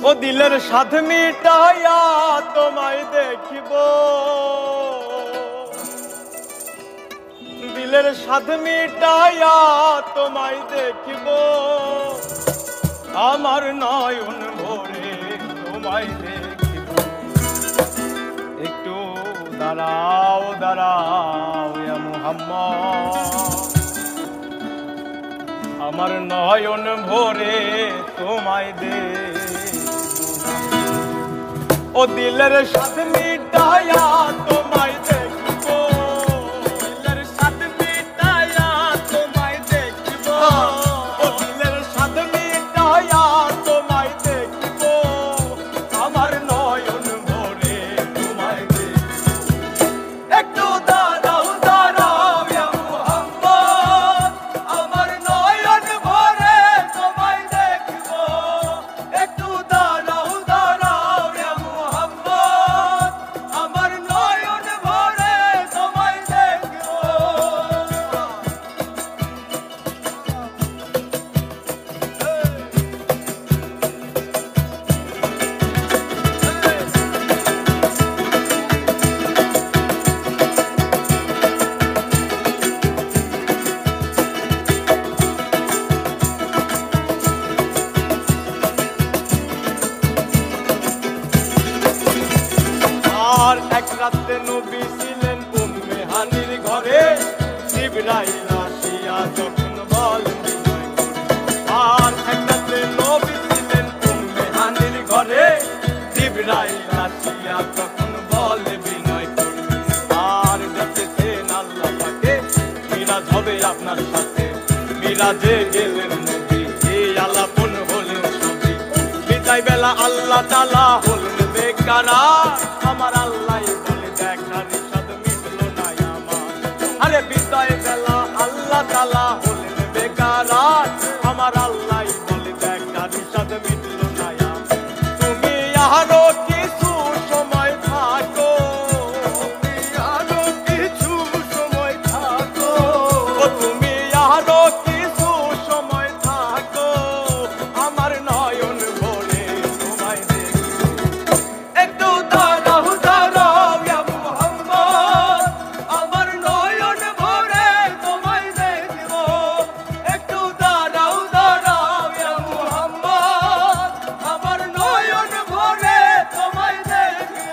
ও দিলের স্বাদ মিটাইয়া তোমায় দেখিব, দিলের স্বাদ মিটাইয়া তোমায় দেখিব, আমার নয়ন ভরে তোমায় দেখিব। একটু দাঁড়াও দাঁড়াও ইয়া মুহাম্মদ, আমার নয়ন ভরে তোমায় দেখিব। ও দিলের স্বাদ মিটাইয়া তোমায় দেখিব, দিলের স্বাদ মিটাইয়া তোমায় দেখিব, ও দিলের স্বাদ মিটাইয়া তোমায় দেখিব, আমার নয়ন ভরে তোমায় দেখিব। একটু দাঁড়াও দাঁড়াও ইয়া মুহাম্মদ, আমার নয়ন ভরে তোমায় দেখিব। একটু দাঁড়াও দাঁড়াও ইয়া মুহাম্মদ, আমার নয়ন ভরে তোমায় দেখিব। আর এক রাতে নবী ছিলেন উম্মে হানির ঘরে, জিবরাইল আসিয়া যখন বলেন বিনয় করে। আর এক রাতে নবী ছিলেন উম্মে হানির ঘরে, জিবরাইল আসিয়া যখন বলে বিনয় করে। আর দেখেছেন আল্লাহ পাকে মিরাজ হবে আপনার সাথে, মিরাজে গেলেন নবী, এই আলাপন হলেন সবই। বিদায় বেলা আল্লাহ তাআলা হলেন বেকারার, আমার আল্লাহ বলে দেখার স্বাদ মিটলো না আমার। আরে বিদায় বেলা আল্লাহ তাআলা হলেন বেকারার, আমার আল্লাহ বলে দেখার স্বাদ মিটলো না আমার। তুমি আরো কিছু সময় থাকো, তুমি আরো কিছু সময় থাকো, ও তুমি আরো কিছু সময় থাকো, আমার নয়ন ভরে তোমায় দেখিব। একটু দাঁড়াও দাঁড়াও ইয়া মুহাম্মদ, আমার নয়ন ভরে তোমায় দেখিব। একটু দাঁড়াও দাঁড়াও ইয়া মুহাম্মদ, আমার নয়ন ভরে তোমায় দেখিব।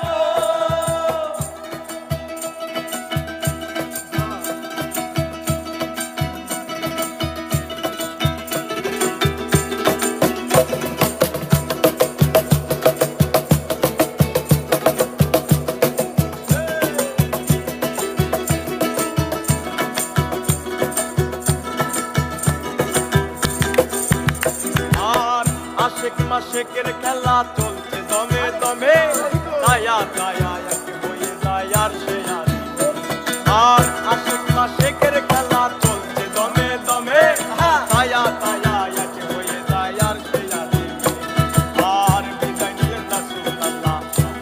আর আশেক মাশেকের খেলা চলছে দমে দমে, দায়া দায়া একে বয়ে যায় আর সে আর। আর আশেক মাশেকের খেলা চলছে দমে দমে, দায়া দায়া একে বয়ে যায় আর সে আর। আর বিদায় নিলেন রাসূলুল্লাহ,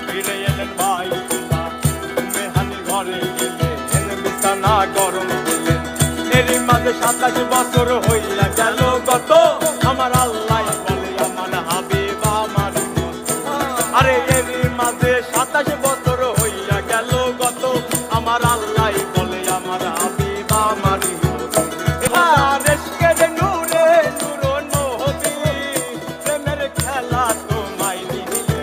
ফিরে এলেন বাইতুল্লাহ, উম্মে হানির ঘরে গেলেন, বিছানা গরম দিলেন। এরই মাঝে 27 বছর হইয়া গেল গত, আমার আল্লাহ বলে আমার হাবিব আমার মতো। আরে এরই মাঝে 27 বছর হইয়া গেল গত, আমার আল্লাহ বলে আমার হাবিব আমার মতো। এবার এসকের নূরে নূর নবী, প্রেমের খেলা তোমায় নিয়ে।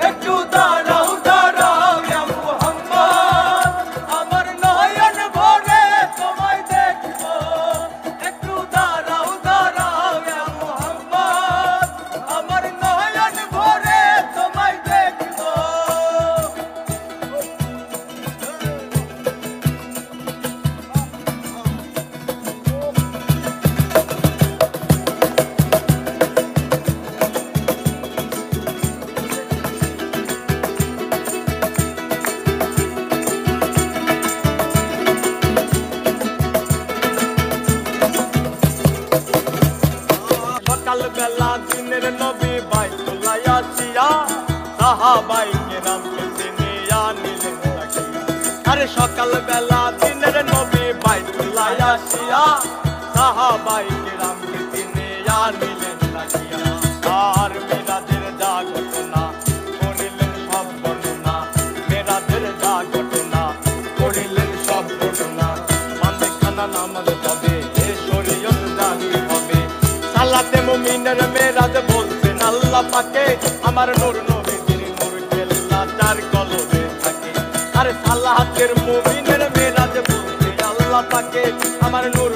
একটু দাঁড়াও দাঁড়াও ইয়া মুহাম্মদ, আমার নয়ন ভরে তোমায় দেখিব। একটু দাঁড়াও দাঁড়াও ইয়া মুহাম্মদ, আমার নয়ন ভরে তোমায় দেখিব। সকালবেলা দিনের নবী বাইতুল্লাহ আসিয়া, সাহাবাই কেরামকে চিনিয়া নিলেন তাকিয়া। আরে সকালবেলা দিনের নবী বাইতুল্লাহ আসিয়া, সাহাবাই কেরামকে চিনিয়া নিলেন তাকিয়া। আর আল্লাহ পাকে আমার নূর নবীজির নূর কেল্লা যার কলবে থাকে আরে সালাতের মুমিনের মেরাজ বলতে আল্লাহ পাকে আমার নূর